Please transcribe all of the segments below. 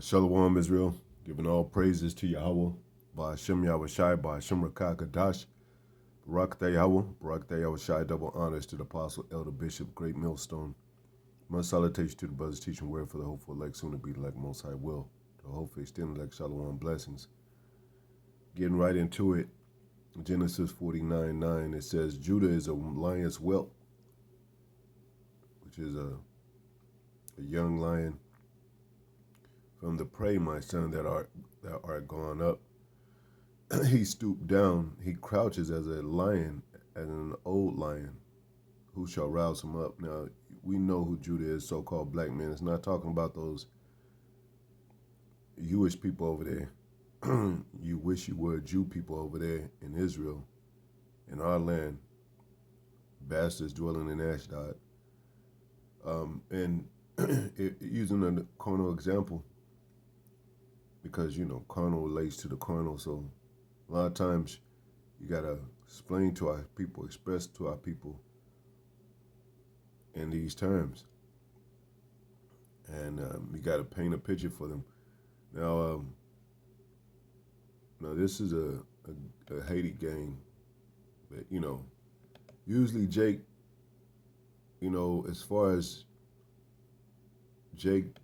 Shalom Israel, giving all praises to Yahweh, by Hashem Yahweh Shai, by Hashem Rakah Kadash, Barak Yahweh, Barak Yahweh Shai, double honors to the Apostle, Elder Bishop, Great Millstone. Much salutation to the brothers teaching word for the hopeful elect, soon to be elect, Most High will. To hopefully extend elect Shalom blessings. Getting right into it, Genesis 49:9, it says, Judah is a lion's whelp, which is a young lion. From the prey, my son, that art gone up. He stooped down, he crouches as a lion, as an old lion. Who shall rouse him up? Now, we know who Judah is, so-called black men. It's not talking about those Jewish people over there. You wish you were Jew people over there in Israel, in our land, bastards dwelling in Ashdod. And using a carnal example, because, carnal relates to the carnal, so a lot of times you got to explain to our people, express to our people in these terms. And you got to paint a picture for them. Now, this is a Haiti gang, but, usually Jake, as far as Jake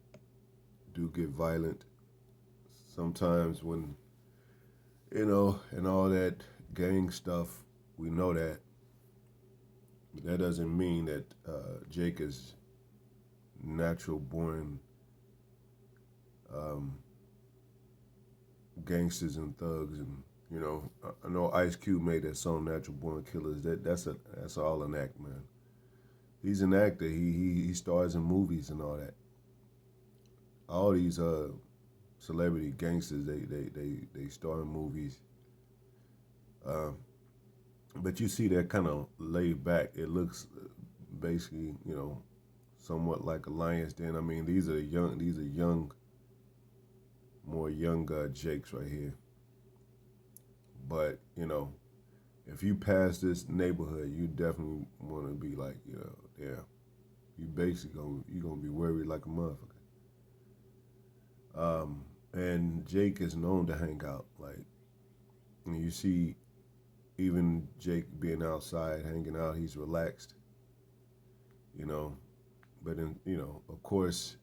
do get violent, sometimes when, and all that gang stuff, we know that. But that doesn't mean that Jake is natural born gangsters and thugs, and I know Ice Cube made that song "Natural Born Killers." That's all an act, man. He's an actor. He stars in movies and all that. All these celebrity gangsters, they star in movies. But you see that kind of laid back. It looks basically, somewhat like a lion's den. I mean, these are young, more young Jakes right here. But, if you pass this neighborhood, you definitely want to be like, yeah, you basically you're gonna be worried like a motherfucker. And Jake is known to hang out. Like, you see, even Jake being outside, hanging out, he's relaxed, But of course,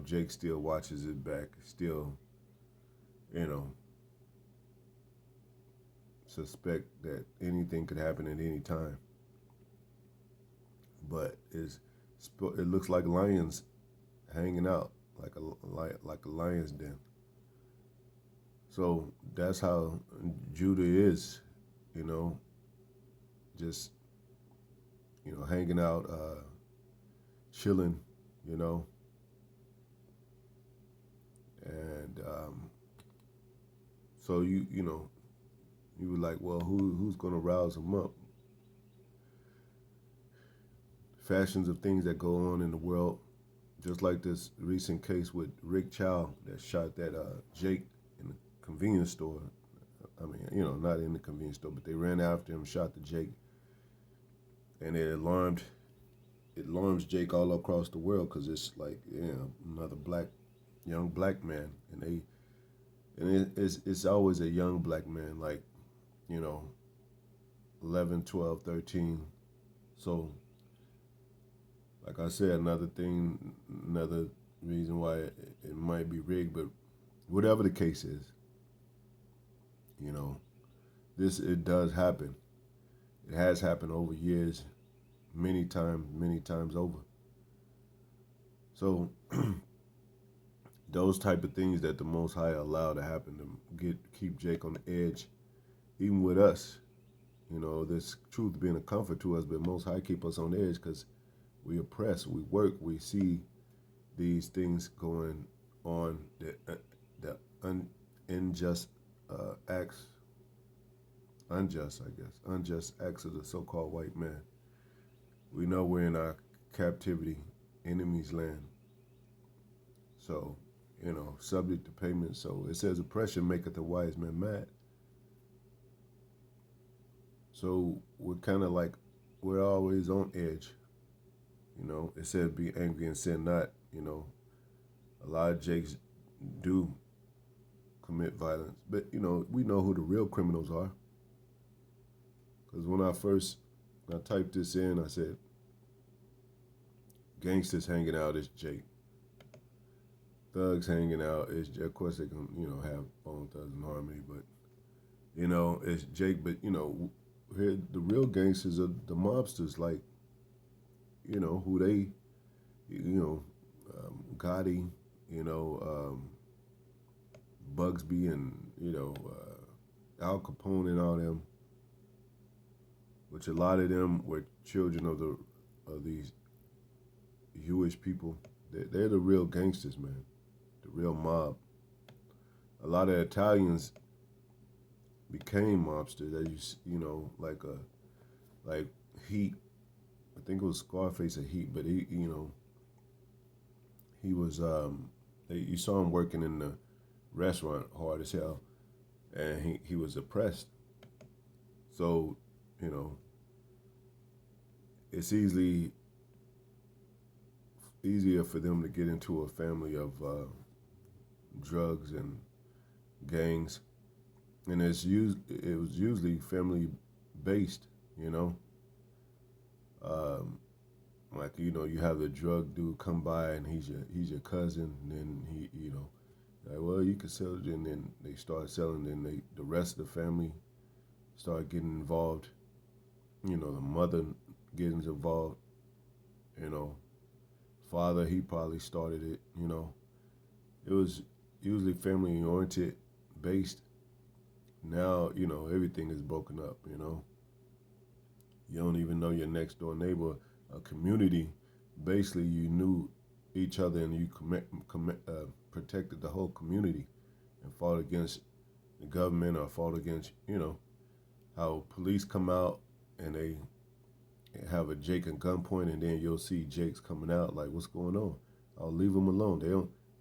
Jake still watches his back, still, suspect that anything could happen at any time. But it looks like lions hanging out, like a lion's den. So that's how Judah is, just, hanging out, chilling, and so you were like, well, who's gonna rouse him up? Fashions of things that go on in the world, just like this recent case with Rick Chow that shot that Jake in the convenience store. I mean, not in the convenience store, but they ran after him, shot the Jake, and it alarms Jake all across the world, because it's like, another young black man, and it's always a young black man, like, 11, 12, 13. So, like I said, another reason why it might be rigged, but whatever the case is, it does happen. It has happened over years, many times over. So those type of things that the Most High allow to happen to keep Jake on the edge, even with us, this truth being a comfort to us, but Most High keep us on the edge because we oppress, we work, we see these things going on, the unjust acts of the so-called white man. We know we're in our captivity, enemy's land. So, subject to payment. So it says oppression maketh the wise man mad. So we're kind of like, we're always on edge. It said be angry and sin not, A lot of Jakes do commit violence, but we know who the real criminals are. Because when I typed this in, I said gangsters hanging out is Jake. Thugs hanging out is, of course they can have Bone Thugs and Harmony, but it's Jake. But here the real gangsters are the mobsters, like who they Gotti, Bugsby, and Al Capone and all them, which a lot of them were children of these Jewish people. They're the real gangsters, man. The real mob. A lot of Italians became mobsters. Like Heat. I think it was Scarface or Heat, but he was you saw him working in the restaurant hard as hell, and he was oppressed. So it's easier for them to get into a family of drugs and gangs, and it was usually family based. Like you have the drug dude come by and he's your cousin, and then he like, well, you can sell it, and then they start selling, and the rest of the family start getting involved. The mother getting involved. Father, he probably started it. It was usually family oriented based. Now everything is broken up. You don't even know your next door neighbor. A community, basically, you knew each other, and you protected the whole community, and fought against the government, or fought against how police come out and they have a Jake at gunpoint, and then you'll see Jake's coming out like, what's going on? I'll leave him alone. They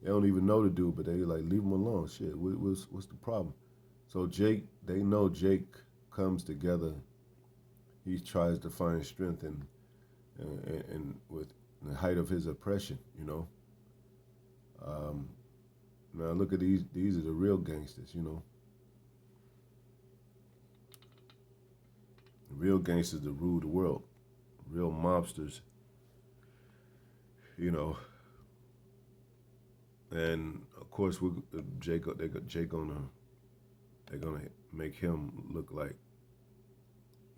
don't even know the dude, but they like, leave him alone. Shit, what's the problem? So they know Jake comes together. He tries to find strength and with the height of his oppression. Now look at these. These are the real gangsters. The real gangsters that rule the world. Real mobsters. And of course, they're gonna make him look like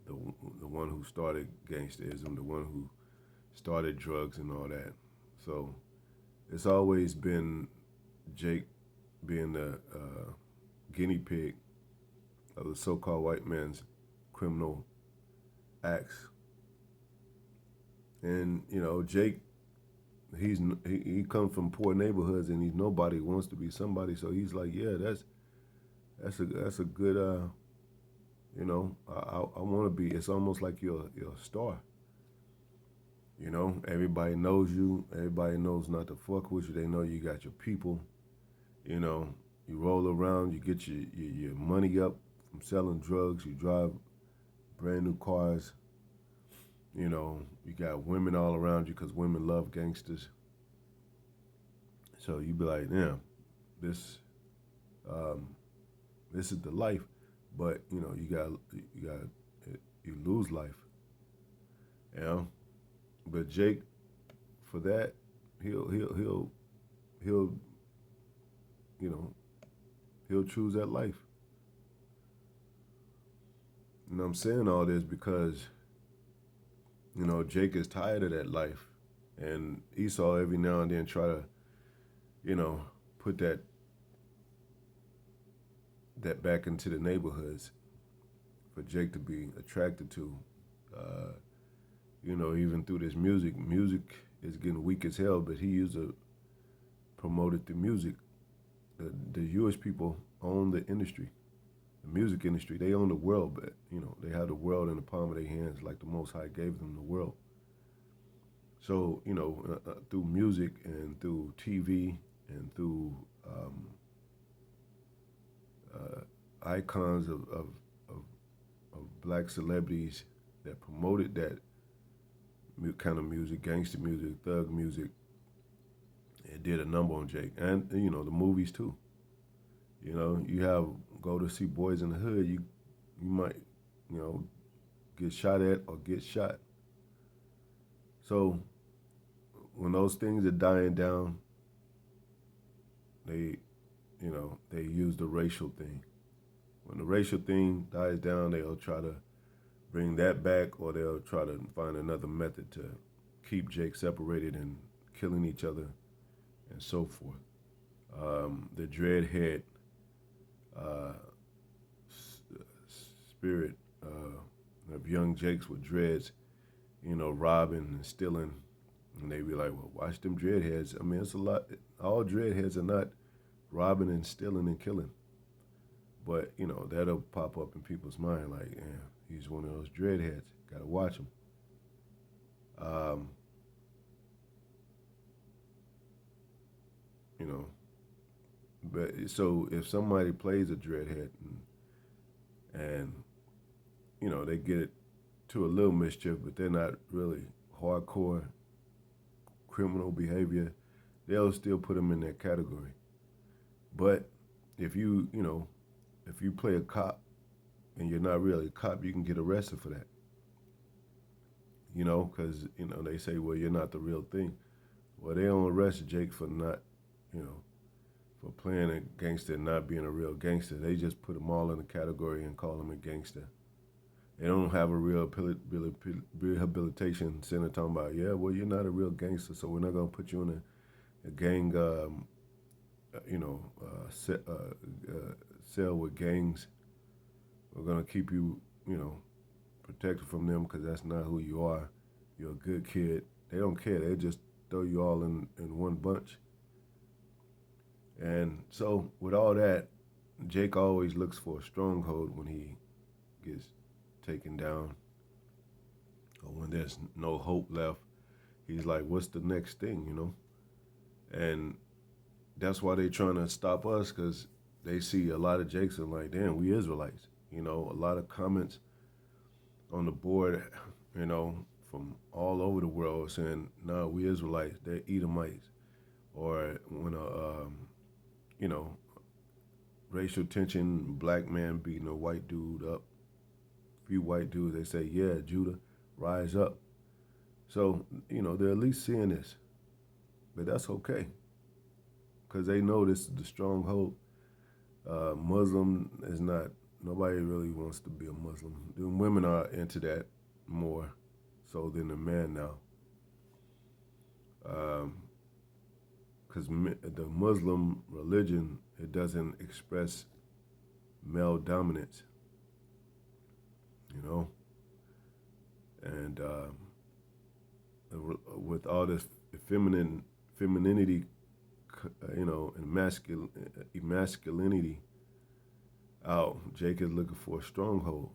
the one who started gangsterism, the one who started drugs and all that. So it's always been Jake being the guinea pig of the so-called white man's criminal acts. And Jake, he comes from poor neighborhoods, and he's nobody, wants to be somebody. So he's like, yeah, that's a good I want to be. It's almost like you're a star. Everybody knows you. Everybody knows not to fuck with you. They know you got your people. You roll around. You get your money up from selling drugs. You drive brand new cars. You got women all around you because women love gangsters. So you be like, yeah, this is the life. But you lose life. But Jake, for that, he'll choose that life. And I'm saying all this because Jake is tired of that life, and Esau every now and then try to put that back into the neighborhoods for Jake to be attracted to. Even through this music is getting weak as hell, but he used to promote it through music. The Jewish people own the industry, the music industry. They own the world, but they have the world in the palm of their hands, like the Most High gave them the world. So through music and through TV and through icons of black celebrities that promoted that kind of music, gangster music, thug music, it did a number on Jake, and the movies too. You have go to see Boys in the Hood, you might you know get shot at or get shot. So when those things are dying down, they they use the racial thing. When the racial thing dies down, they'll try to bring that back, or they'll try to find another method to keep Jake separated and killing each other and so forth. The dreadhead uh, spirit of young Jakes with dreads, robbing and stealing, and they be like, "Well, watch them dreadheads." I mean, it's a lot. All dreadheads are not robbing and stealing and killing, but that'll pop up in people's mind like, "Yeah, he's one of those dreadheads. Gotta watch him." Um, you know, but so if somebody plays a dreadhead and they get it to a little mischief, but they're not really hardcore criminal behavior, they'll still put them in that category. But if if you play a cop and you're not really a cop, you can get arrested for that. Because they say, well, you're not the real thing. Well, they don't arrest Jake for not, you know, for playing a gangster and not being a real gangster. They just put them all in a category and call him a gangster. They don't have a real rehabilitation center talking about, yeah, well, you're not a real gangster, so we're not going to put you in a gang, cell with gangs. We're going to keep you, protected from them because that's not who you are. You're a good kid. They don't care. They just throw you all in one bunch. And so with all that, Jake always looks for a stronghold when he gets taken down or when there's no hope left. He's like, what's the next thing, And that's why they're trying to stop us, because they see a lot of Jakes and like, damn, we Israelites. A lot of comments on the board, from all over the world saying, no, we Israelites, they're Edomites. Or when racial tension, black man beating a white dude up, few white dudes, they say, yeah, Judah, rise up. So, they're at least seeing this. But that's okay, because they know this is the stronghold. Muslim is not, nobody really wants to be a Muslim. The women are into that more so than the man now. Because the Muslim religion, it doesn't express male dominance, and with all this femininity, and masculinity out, Jake is looking for a stronghold,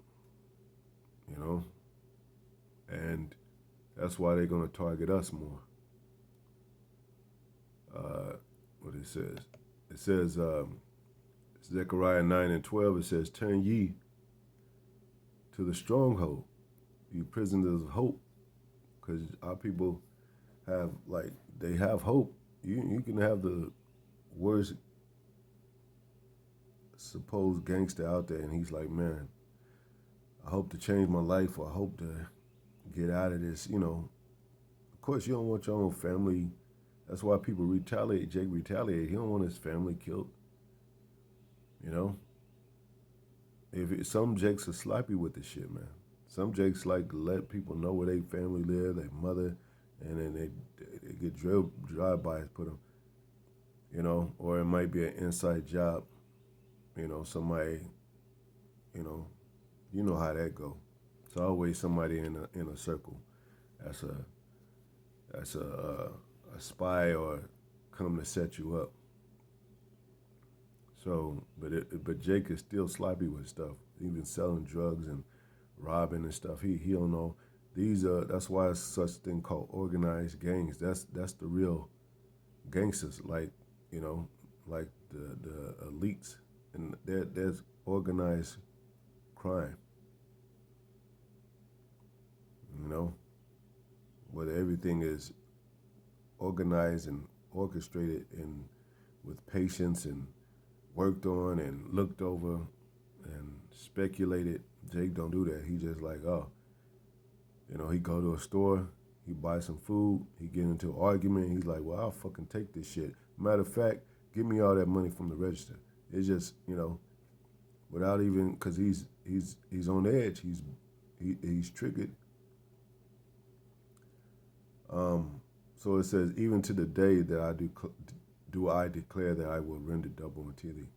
and that's why they're going to target us more. What it says, Zechariah 9:12, it says, turn ye to the stronghold, you prisoners of hope, because our people they have hope. You can have the worst supposed gangster out there, and he's like, man, I hope to change my life, or I hope to get out of this. Of course, you don't want your own family. That's why people retaliate. Jake retaliated. He don't want his family killed. Some Jakes are sloppy with this shit, man. Some Jakes like to let people know where their family live, their mother, and then they get drive-bys put them, or it might be an inside job. Somebody, you know how that go. It's always somebody in a circle that's a spy or come to set you up. So, but Jake is still sloppy with stuff, even selling drugs and robbing and stuff. He don't know. That's why it's such a thing called organized gangs. That's the real gangsters, like like the elites, and there's organized crime. Where everything is organized and orchestrated and with patience and worked on and looked over and speculated. Jake don't do that. He just like, oh, he go to a store, he buy some food, he get into an argument, he's like, well, I'll fucking take this shit. Matter of fact, give me all that money from the register. It's just, without even, because he's on edge, he's triggered. So it says, even to the day that do I declare that I will render double unto thee.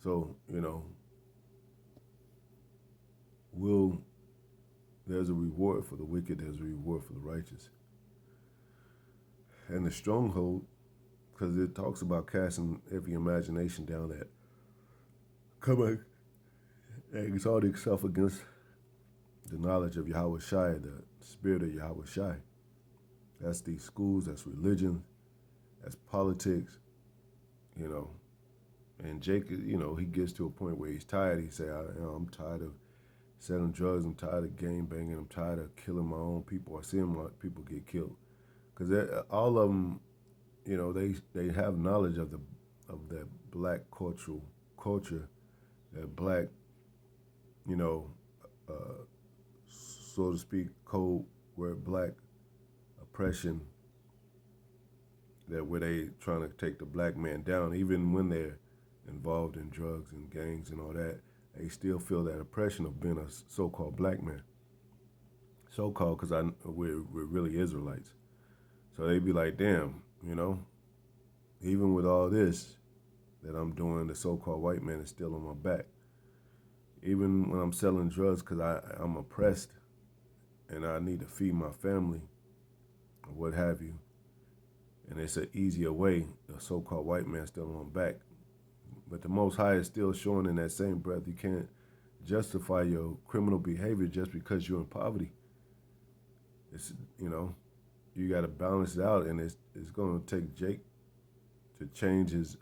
So, there's a reward for the wicked, there's a reward for the righteous. And the stronghold, because it talks about casting every imagination down that coming and exalting itself against the knowledge of Yahweh Shai, the spirit of Yahweh Shai. That's these schools, that's religion, that's politics, And Jake, he gets to a point where he's tired. He say, I'm tired of selling drugs. I'm tired of gang banging. I'm tired of killing my own people. I see my people get killed. Because all of them, they have knowledge of that black culture, that black, so to speak, code where black oppression, that where they trying to take the black man down, even when they're involved in drugs and gangs and all that, they still feel that oppression of being a so-called black man. So-called because we're really Israelites. So they be like, damn, even with all this that I'm doing, the so-called white man is still on my back. Even when I'm selling drugs because I'm oppressed and I need to feed my family or what have you, and it's an easier way, the so-called white man still on my back. But the Most High is still showing in that same breath you can't justify your criminal behavior just because you're in poverty. It's, you got to balance it out, and it's going to take Jake to change his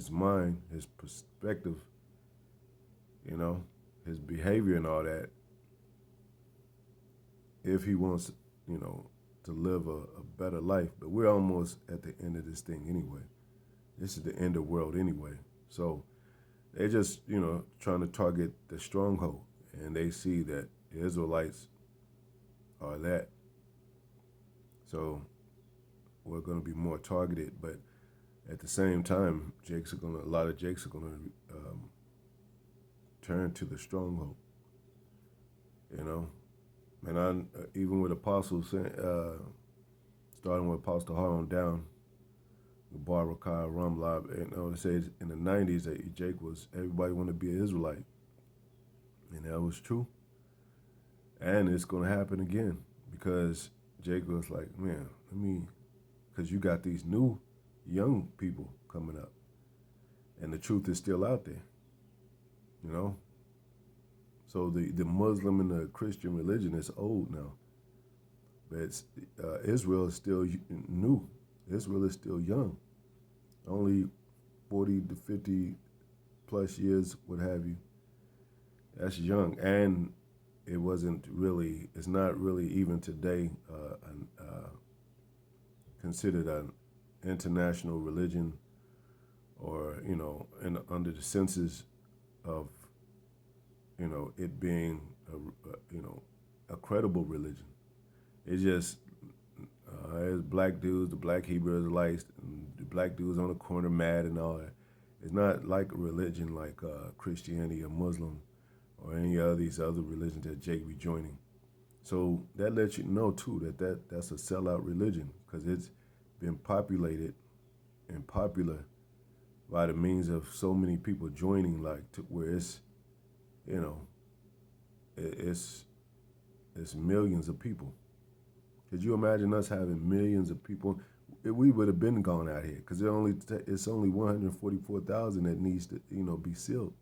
mind, his perspective, his behavior and all that, if he wants, to live a better life. But we're almost at the end of this thing anyway. This is the end of the world anyway. So they're just, trying to target the stronghold. And they see that the Israelites are that. So we're going to be more targeted. But at the same time, a lot of Jakes are going to turn to the stronghold. And even with apostles, starting with Apostle Harlem down, Barakai, Ramlab, it says in the 90s that everybody wanted to be an Israelite. And that was true. And it's going to happen again because Jake was like, man, because you got these new young people coming up. And the truth is still out there, So the Muslim and the Christian religion is old now. But Israel is still new. Israel is still young. Only 40 to 50 plus years, what have you. That's young. And it's not really even today considered an international religion or, under the census of, it being a credible religion. It's just there's black dudes, the black Hebrew Israelites, and the black dudes on the corner mad and all that. It's not like a religion like Christianity or Muslim or any of these other religions that Jake be joining. So that lets you know too that's a sellout religion because it's been populated and popular by the means of so many people joining, where it's, it's millions of people. Could you imagine us having millions of people? We would have been gone out here because it's only 144,000 that needs to be sealed,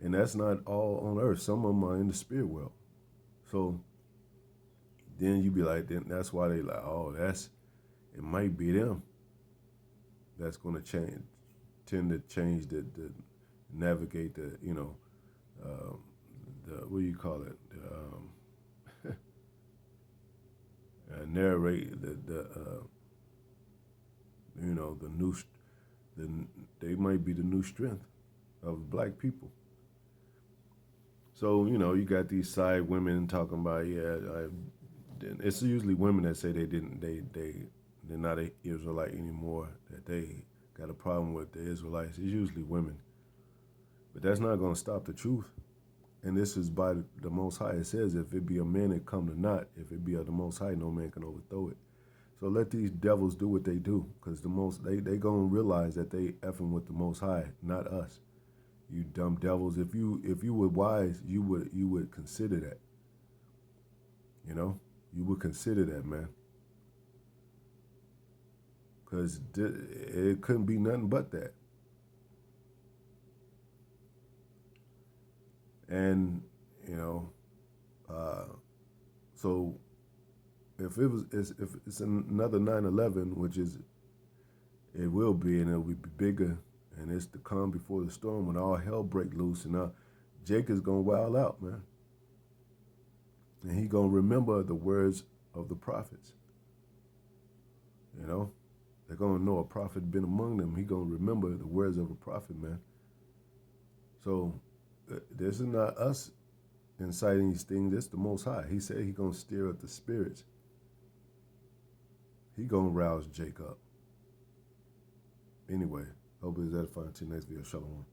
and that's not all on earth. Some of them are in the spirit world. So then you be like, then that's why they like, oh, it might be them. That's going to tend to change the navigate the what do you call it? narrate you know, the they might be the new strength of black people. So you know, you got these side women talking about, it's usually women that say they're not an Israelite anymore, that they got a problem with the Israelites. It's usually women, but that's not going to stop the truth. And this is by the Most High. It says, if it be a man that come to naught, if it be of the Most High, no man can overthrow it. So let these devils do what they do, because they gonna realize that they effing with the Most High, not us. You dumb devils. If you were wise, you would consider that. You know, you would consider that, man, because it couldn't be nothing but that. And you know, so if it's another 9/11, which is it will be, and it'll be bigger, and it's to come before the storm when all hell break loose, and Jake is gonna wild out, man, and he gonna remember the words of the prophets. You know, they're gonna know a prophet been among them. He gonna remember the words of a prophet, man. So this is not us inciting these things. It's the Most High. He said he gonna stir up the spirits. He gonna rouse Jake up. Anyway, hope it's edifying to you next video. Shalom.